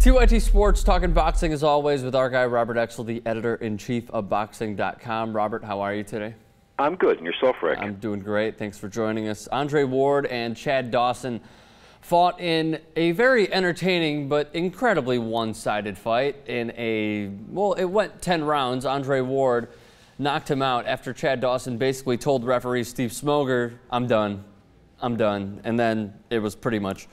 TYT Sports, talking boxing as always with our guy Robert Exel, the editor-in-chief of boxing.com. Robert, how are you today? I'm good. And yourself, Rick? I'm doing great. Thanks for joining us. Andre Ward and Chad Dawson fought in a very entertaining but incredibly one-sided fight in it went 10 rounds. Andre Ward knocked him out after Chad Dawson basically told referee Steve Smoger, I'm done. And then it was pretty much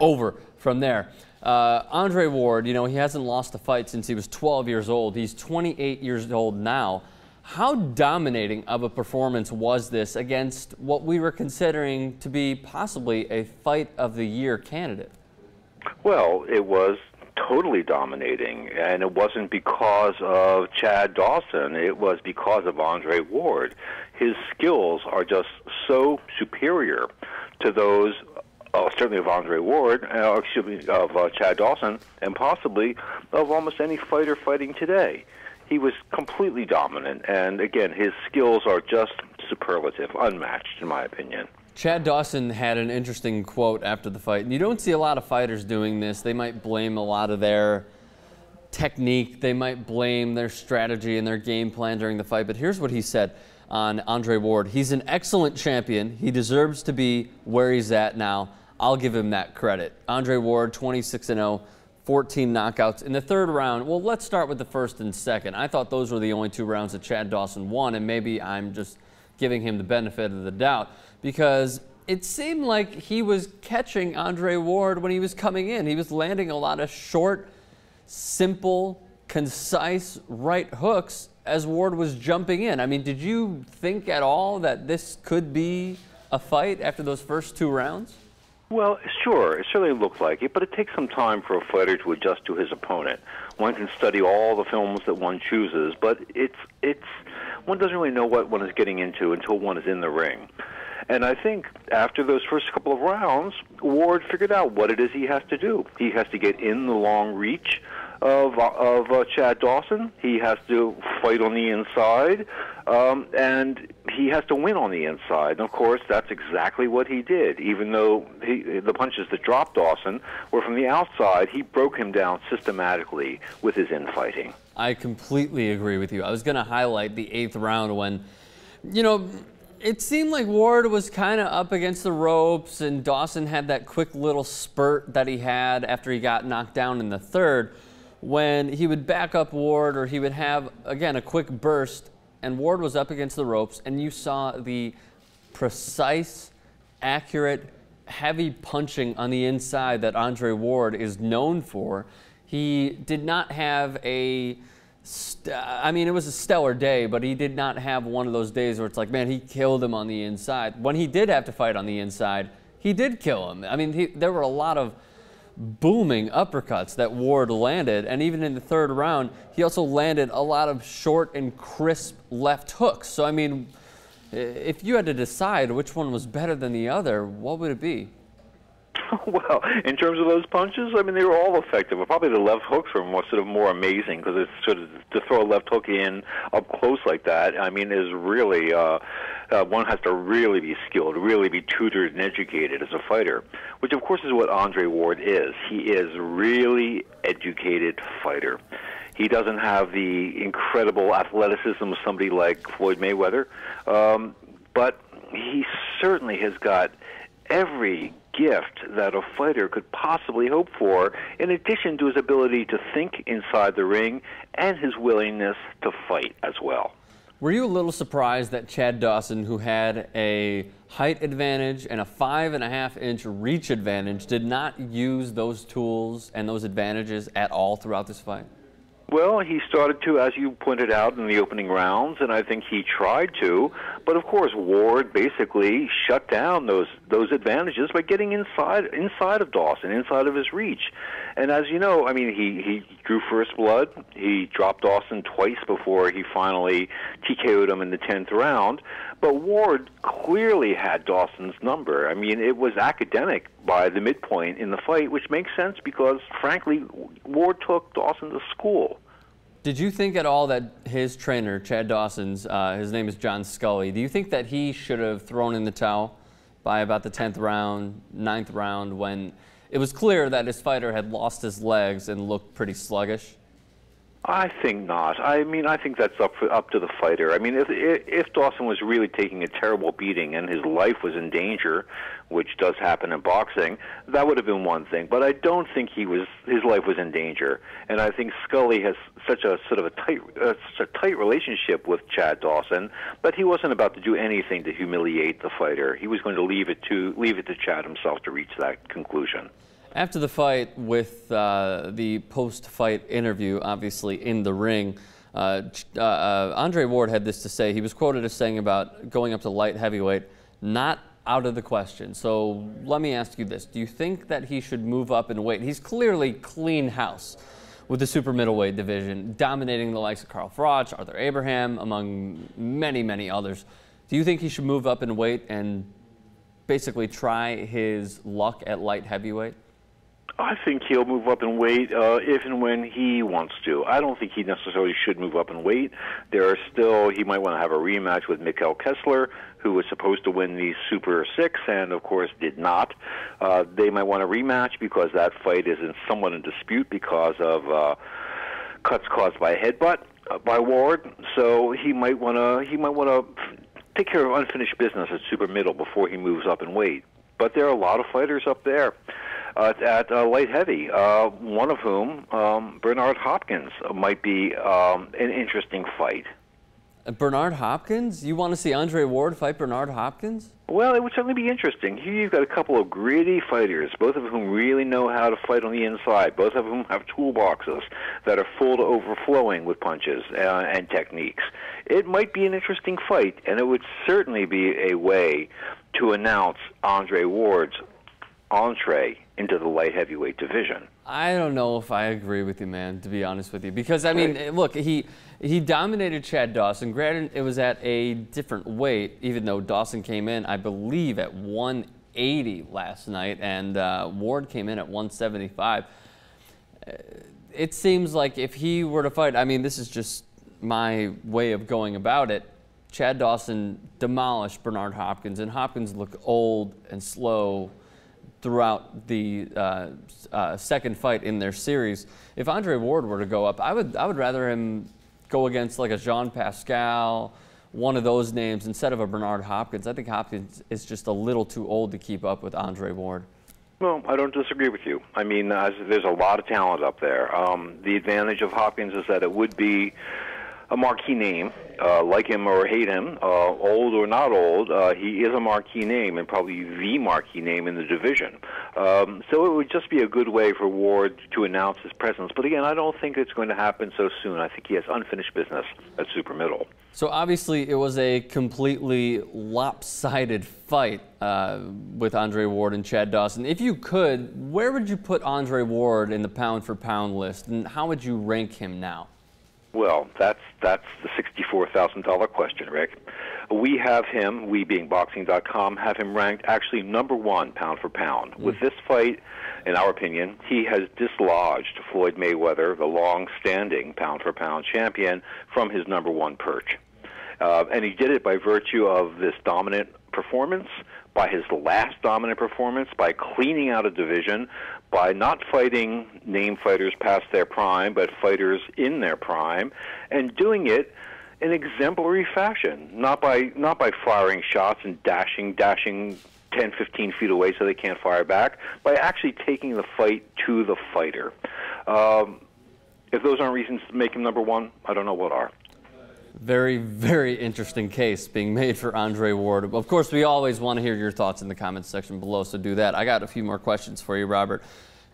over from there. Andre Ward, you know, he hasn't lost a fight since he was 12 years old. He's 28 years old now. How dominating of a performance was this against what we were considering to be possibly a fight of the year candidate? Well, it was totally dominating, and it wasn't because of Chad Dawson. It was because of Andre Ward. His skills are just so superior to those certainly of Andre Ward, of Chad Dawson, and possibly of almost any fighter fighting today. He was completely dominant, and again, his skills are just superlative, unmatched in my opinion. Chad Dawson had an interesting quote after the fight, and you don't see a lot of fighters doing this. They might blame a lot of their technique, they might blame their strategy and their game plan during the fight, but here's what he said on Andre Ward. He's an excellent champion. He deserves to be where he's at now. I'll give him that credit. Andre Ward, 26-0, 14 knockouts. In the third round, well, let's start with the first and second. I thought those were the only two rounds that Chad Dawson won, and maybe I'm just giving him the benefit of the doubt because it seemed like he was catching Andre Ward when he was coming in. He was landing a lot of short, simple, concise right hooks as Ward was jumping in. I mean, did you think at all that this could be a fight after those first two rounds? Well, sure, it certainly looked like it, but it takes some time for a fighter to adjust to his opponent. One can study all the films that one chooses, but one doesn't really know what one is getting into until one is in the ring. And I think after those first couple of rounds, Ward figured out what it is he has to do. He has to get in the long reach of Chad Dawson. He has to fight on the inside, and he has to win on the inside. And of course, that's exactly what he did. Even though the punches that dropped Dawson were from the outside, he broke him down systematically with his infighting. I completely agree with you. I was going to highlight the 8th round when, you know, it seemed like Ward was kind of up against the ropes, and Dawson had that quick little spurt that he had after he got knocked down in the third, when he would back up Ward, or he would have, again, a quick burst, and Ward was up against the ropes, and you saw the precise, accurate, heavy punching on the inside that Andre Ward is known for. He did not have I mean, it was a stellar day, but he did not have one of those days where it's like, man, he killed him on the inside. When he did have to fight on the inside, he did kill him. I mean, there were a lot of booming uppercuts that Ward landed, and even in the third round, he also landed a lot of short and crisp left hooks. So, I mean, if you had to decide which one was better than the other, what would it be? Well, in terms of those punches, I mean, they were all effective. But probably the left hooks were more amazing because it's sort of to throw a left hook in up close like that. I mean, is really one has to really be skilled, really be tutored and educated as a fighter, which of course is what Andre Ward is. He is a really educated fighter. He doesn't have the incredible athleticism of somebody like Floyd Mayweather, but he certainly has got every gift that a fighter could possibly hope for, in addition to his ability to think inside the ring and his willingness to fight as well. Were you a little surprised that Chad Dawson, who had a height advantage and a 5.5-inch reach advantage, did not use those tools and those advantages at all throughout this fight? Well, he started to, as you pointed out in the opening rounds, and I think he tried to. But of course, Ward basically shut down those advantages by getting inside of Dawson, inside of his reach. And as you know, I mean, he drew first blood. He dropped Dawson twice before he finally TKO'd him in the 10th round. But Ward clearly had Dawson's number. I mean, it was academic by the midpoint in the fight, which makes sense because, frankly, Ward took Dawson to school. Did you think at all that his trainer, Chad Dawson's, his name is John Scully, do you think that he should have thrown in the towel by about the 10th round, 9th round, when it was clear that his fighter had lost his legs and looked pretty sluggish? I think not. I mean, I think that's up to the fighter. I mean, if Dawson was really taking a terrible beating and his life was in danger, which does happen in boxing, that would have been one thing. But I don't think his life was in danger. And I think Scully has such a tight relationship with Chad Dawson that he wasn't about to do anything to humiliate the fighter. He was going to leave it to Chad himself to reach that conclusion. After the fight, with the post-fight interview, obviously in the ring, Andre Ward had this to say. He was quoted as saying about going up to light heavyweight, not out of the question. So let me ask you this. Do you think that he should move up in weight? He's clearly clean house with the super middleweight division, dominating the likes of Carl Froch, Arthur Abraham, among many, many others. Do you think he should move up in weight and basically try his luck at light heavyweight? I think he'll move up in weight if and when he wants to. I don't think he necessarily should move up in weight. He might want to have a rematch with Mikkel Kessler, who was supposed to win the Super 6 and, of course, did not. They might want a rematch because that fight is somewhat in dispute because of cuts caused by a headbutt by Ward. So he might want to take care of unfinished business at super middle before he moves up in weight. But there are a lot of fighters up there at light heavy, one of whom, Bernard Hopkins, might be an interesting fight. Bernard Hopkins? You want to see Andre Ward fight Bernard Hopkins? Well, it would certainly be interesting. Here you've got a couple of gritty fighters, both of whom really know how to fight on the inside, both of whom have toolboxes that are full to overflowing with punches and techniques. It might be an interesting fight, and it would certainly be a way to announce Andre Ward's entree into the light heavyweight division. I don't know if I agree with you, man, to be honest with you. Because, I mean, look, he dominated Chad Dawson. Granted, it was at a different weight, even though Dawson came in, I believe, at 180 last night, and Ward came in at 175. It seems like if he were to fight, I mean, this is just my way of going about it, Chad Dawson demolished Bernard Hopkins, and Hopkins looked old and slow throughout the second fight in their series. If Andre Ward were to go up, I would rather him go against like a Jean Pascal, one of those names, instead of a Bernard Hopkins. I think Hopkins is just a little too old to keep up with Andre Ward. Well, I don't disagree with you. I mean, there's a lot of talent up there. The advantage of Hopkins is that it would be a marquee name, like him or hate him, old or not old, he is a marquee name and probably the marquee name in the division. So it would just be a good way for Ward to announce his presence. But again, I don't think it's going to happen so soon. I think he has unfinished business at super middle. So obviously it was a completely lopsided fight with Andre Ward and Chad Dawson. If you could, where would you put Andre Ward in the pound-for-pound list, and how would you rank him now? Well, that's the $64,000 question, Rick. We have him, we being Boxing.com, have him ranked actually #1 pound for pound. With this fight, in our opinion, he has dislodged Floyd Mayweather, the long-standing pound for pound champion, from his #1 perch. And he did it by virtue of this dominant performance, by his last dominant performance, by cleaning out a division, by not fighting name fighters past their prime, but fighters in their prime, and doing it in exemplary fashion, not by firing shots and dashing 10, 15 feet away so they can't fire back, by actually taking the fight to the fighter. If those aren't reasons to make him #1, I don't know what are. Very, very interesting case being made for Andre Ward. Of course, we always want to hear your thoughts in the comments section below, so do that. I got a few more questions for you, Robert.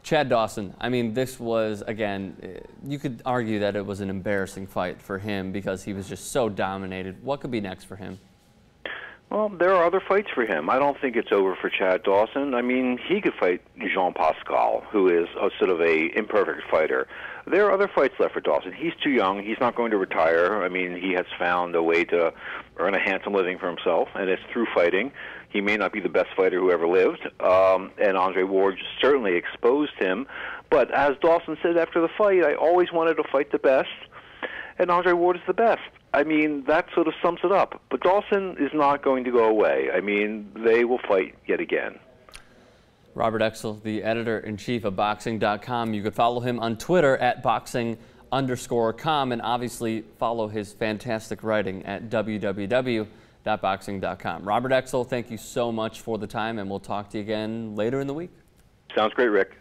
Chad Dawson, I mean, this was, again, you could argue that it was an embarrassing fight for him because he was just so dominated. What could be next for him? Well, there are other fights for him. I don't think it's over for Chad Dawson. I mean, he could fight Jean Pascal, who is a sort of a imperfect fighter. There are other fights left for Dawson. He's too young. He's not going to retire. I mean, he has found a way to earn a handsome living for himself, and it's through fighting. He may not be the best fighter who ever lived, and Andre Ward certainly exposed him. But as Dawson said after the fight, I always wanted to fight the best, and Andre Ward is the best. I mean, that sort of sums it up. But Dawson is not going to go away. I mean, they will fight yet again. Robert Exel, the editor-in-chief of boxing.com. You could follow him on Twitter at boxing_com, and obviously follow his fantastic writing at www.boxing.com. Robert Exel, thank you so much for the time, and we'll talk to you again later in the week. Sounds great, Rick.